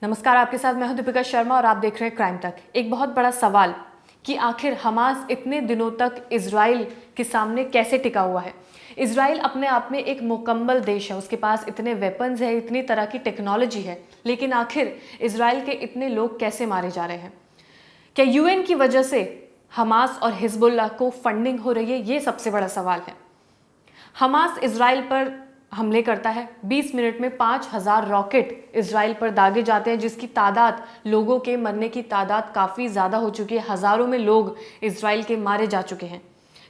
नमस्कार, आपके साथ मैं हूं दीपिका शर्मा और आप देख रहे हैं क्राइम तक। एक बहुत बड़ा सवाल कि आखिर हमास इतने दिनों तक इजराइल के सामने कैसे टिका हुआ है। इजराइल अपने आप में एक मुकम्मल देश है, उसके पास इतने वेपन्स है, इतनी तरह की टेक्नोलॉजी है, लेकिन आखिर इजराइल के इतने लोग कैसे मारे जा रहे हैं। क्या यूएन की वजह से हमास और हिजबुल्लाह को फंडिंग हो रही है, ये सबसे बड़ा सवाल है। हमास इजराइल पर हमले करता है, 20 मिनट में 5000 रॉकेट इजराइल पर दागे जाते हैं, जिसकी तादाद, लोगों के मरने की तादाद काफ़ी ज़्यादा हो चुकी है। हज़ारों में लोग इजराइल के मारे जा चुके हैं।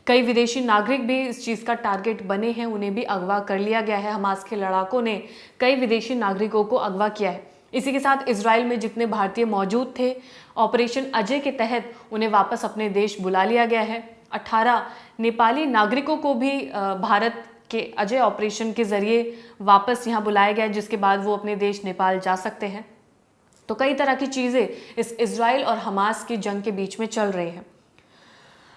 कई विदेशी नागरिक भी इस चीज़ का टारगेट बने हैं, उन्हें भी अगवा कर लिया गया है। हमास के लड़ाकों ने कई विदेशी नागरिकों को अगवा किया है। इसी के साथ इजराइल में जितने भारतीय मौजूद थे, ऑपरेशन अजय के तहत उन्हें वापस अपने देश बुला लिया गया है। 18 नेपाली नागरिकों को भी भारत के अजय ऑपरेशन के जरिए वापस यहाँ बुलाया गया, जिसके बाद वो अपने देश नेपाल जा सकते हैं। तो कई तरह की चीज़ें इस इजराइल और हमास की जंग के बीच में चल रही हैं।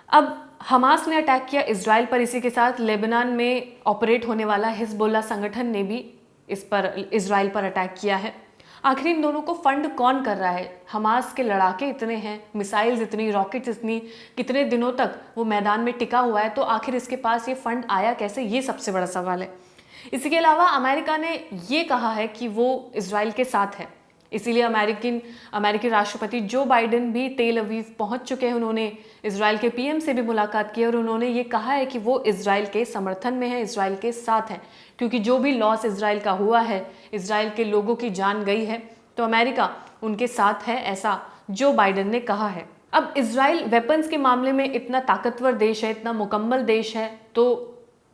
अब हमास ने अटैक किया इजराइल पर, इसी के साथ लेबनान में ऑपरेट होने वाला हिजबुल्लाह संगठन ने भी इस पर इजराइल पर अटैक किया है। आखिर इन दोनों को फंड कौन कर रहा है? हमास के लड़ाके इतने हैं, मिसाइल्स इतनी, रॉकेट्स इतनी, कितने दिनों तक वो मैदान में टिका हुआ है, तो आखिर इसके पास ये फंड आया कैसे, ये सबसे बड़ा सवाल है। इसी के अलावा अमेरिका ने ये कहा है कि वो इजराइल के साथ है, इसीलिए अमेरिकी राष्ट्रपति जो बाइडेन भी तेल अवीव पहुंच चुके हैं। उन्होंने इजराइल के पीएम से भी मुलाकात की और उन्होंने ये कहा है कि वो इजराइल के समर्थन में है, इजराइल के साथ हैं, क्योंकि जो भी लॉस इजराइल का हुआ है, इजराइल के लोगों की जान गई है, तो अमेरिका उनके साथ है, ऐसा जो बाइडेन ने कहा है। अब इजराइल वेपन्स के मामले में इतना ताकतवर देश है, इतना मुकम्मल देश है, तो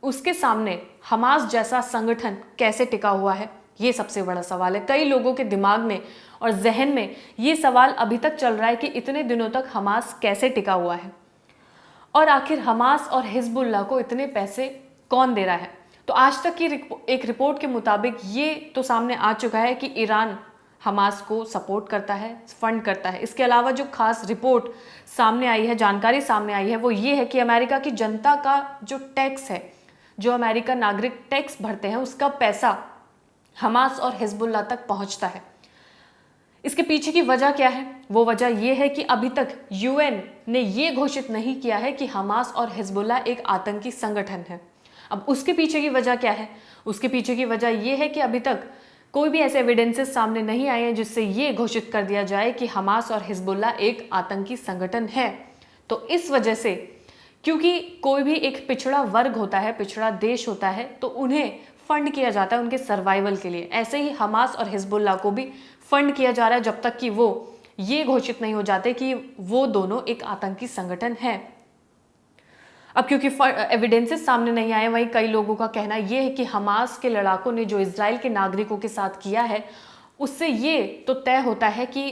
उसके सामने हमास जैसा संगठन कैसे टिका हुआ है, ये सबसे बड़ा सवाल है। कई लोगों के दिमाग में और जहन में ये सवाल अभी तक चल रहा है कि इतने दिनों तक हमास कैसे टिका हुआ है, और आखिर हमास और हिजबुल्लाह को इतने पैसे कौन दे रहा है। तो आज तक की एक रिपोर्ट के मुताबिक ये तो सामने आ चुका है कि ईरान हमास को सपोर्ट करता है, फंड करता है। इसके अलावा जो खास रिपोर्ट सामने आई है, जानकारी सामने आई है, वो ये है कि अमेरिका की जनता का जो टैक्स है, जो अमेरिका नागरिक टैक्स भरते हैं, उसका पैसा हमास और हिजबुल्लाह तक पहुंचता है। इसके पीछे की वजह क्या है? वो वजह यह है कि अभी तक यूएन ने ये घोषित नहीं किया है कि हमास और हिजबुल्लाह एक आतंकी संगठन है। अब उसके पीछे की वजह क्या है? उसके पीछे की वजह यह है कि अभी तक कोई भी ऐसे एविडेंसेस सामने नहीं आए हैं जिससे ये घोषित कर दिया जाए कि हमास और हिजबुल्लाह एक आतंकी संगठन है। तो इस वजह से, क्योंकि कोई भी एक पिछड़ा वर्ग होता है, पिछड़ा देश होता है, तो उन्हें फंड किया जाता है उनके सर्वाइवल के लिए। ऐसे ही हमास और हिजबुल्लाह को भी फंड किया जा रहा है जब तक कि वो ये घोषित नहीं हो जाते कि वो दोनों एक आतंकी संगठन है। अब क्योंकि एविडेंसेस सामने नहीं आए, वहीं कई लोगों का कहना यह है कि हमास के लड़ाकों ने जो इजराइल के नागरिकों के साथ किया है, उससे ये तो तय होता है कि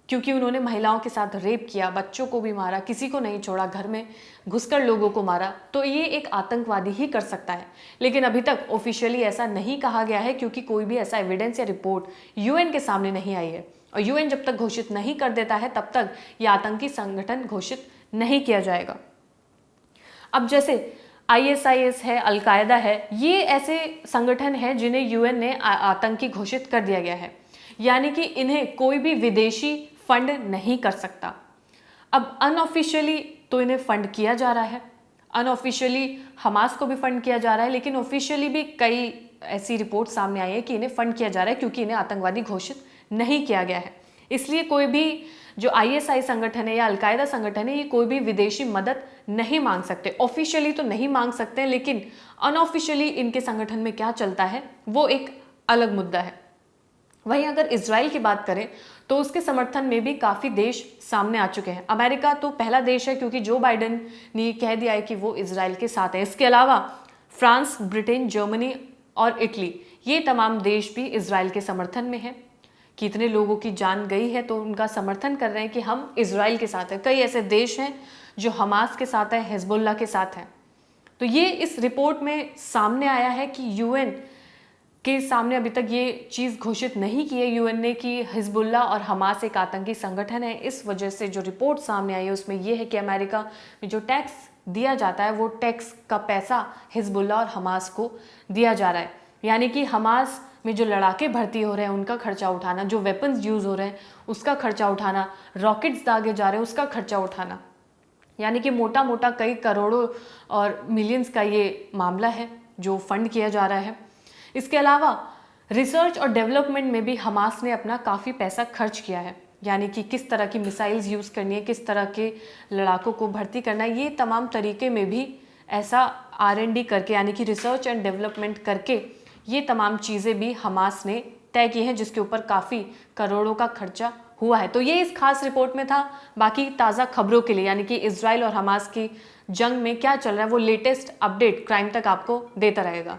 क्योंकि उन्होंने महिलाओं के साथ रेप किया, बच्चों को भी मारा, किसी को नहीं छोड़ा, घर में घुसकर लोगों को मारा, तो ये एक आतंकवादी ही कर सकता है। लेकिन अभी तक ऑफिशियली ऐसा नहीं कहा गया है, क्योंकि कोई भी ऐसा एविडेंस या रिपोर्ट यूएन के सामने नहीं आई है, और यूएन जब तक घोषित नहीं कर देता है तब तक ये आतंकी संगठन घोषित नहीं किया जाएगा। अब जैसे आईएसआईएस है, अलकायदा है, ये ऐसे संगठन है जिन्हें यूएन ने आतंकी घोषित कर दिया गया है, यानी कि इन्हें कोई भी विदेशी फंड नहीं कर सकता। अब अनऑफिशियली तो इन्हें फंड किया जा रहा है, अनऑफिशियली हमास को भी फंड किया जा रहा है, लेकिन ऑफिशियली भी कई ऐसी रिपोर्ट सामने आई है कि इन्हें फंड किया जा रहा है, क्योंकि इन्हें आतंकवादी घोषित नहीं किया गया है। इसलिए कोई भी जो आईएसआई संगठन है या अलकायदा संगठन है, ये कोई भी विदेशी मदद नहीं मांग सकते। ऑफिशियली तो नहीं मांग सकते, लेकिन अनऑफिशियली इनके संगठन में क्या चलता है वो एक अलग मुद्दा है। वहीं अगर इजराइल की बात करें तो उसके समर्थन में भी काफ़ी देश सामने आ चुके हैं। अमेरिका तो पहला देश है, क्योंकि जो बाइडेन ने कह दिया है कि वो इजराइल के साथ है। इसके अलावा फ्रांस, ब्रिटेन, जर्मनी और इटली, ये तमाम देश भी इजराइल के समर्थन में हैं। कितने लोगों की जान गई है तो उनका समर्थन कर रहे हैं कि हम इजराइल के साथ हैं। कई ऐसे देश हैं जो हमास के साथ है, हिजबुल्लाह के साथ हैं। तो ये इस रिपोर्ट में सामने आया है कि यूएन के सामने अभी तक ये चीज़ घोषित नहीं की है यूएन ने कि हिजबुल्लाह और हमास एक आतंकी संगठन है। इस वजह से जो रिपोर्ट सामने आई है उसमें यह है कि अमेरिका में जो टैक्स दिया जाता है, वो टैक्स का पैसा हिजबुल्लाह और हमास को दिया जा रहा है। यानी कि हमास में जो लड़ाके भर्ती हो रहे हैं उनका खर्चा उठाना, जो वेपन्स यूज़ हो रहे हैं उसका खर्चा उठाना, रॉकेट्स दागे जा रहे हैं उसका खर्चा उठाना, यानी कि मोटा मोटा कई करोड़ों और मिलियंस का ये मामला है जो फंड किया जा रहा है। इसके अलावा रिसर्च और डेवलपमेंट में भी हमास ने अपना काफ़ी पैसा खर्च किया है, यानी कि किस तरह की मिसाइल्स यूज़ करनी है, किस तरह के लड़ाकों को भर्ती करना है, ये तमाम तरीके में भी ऐसा R&D करके, यानी कि रिसर्च एंड डेवलपमेंट करके ये तमाम चीज़ें भी हमास ने तय की हैं, जिसके ऊपर काफ़ी करोड़ों का खर्चा हुआ है। तो ये इस खास रिपोर्ट में था। बाकी ताज़ा खबरों के लिए, यानी कि इजराइल और हमास की जंग में क्या चल रहा है, वो लेटेस्ट अपडेट क्राइम तक आपको देता रहेगा।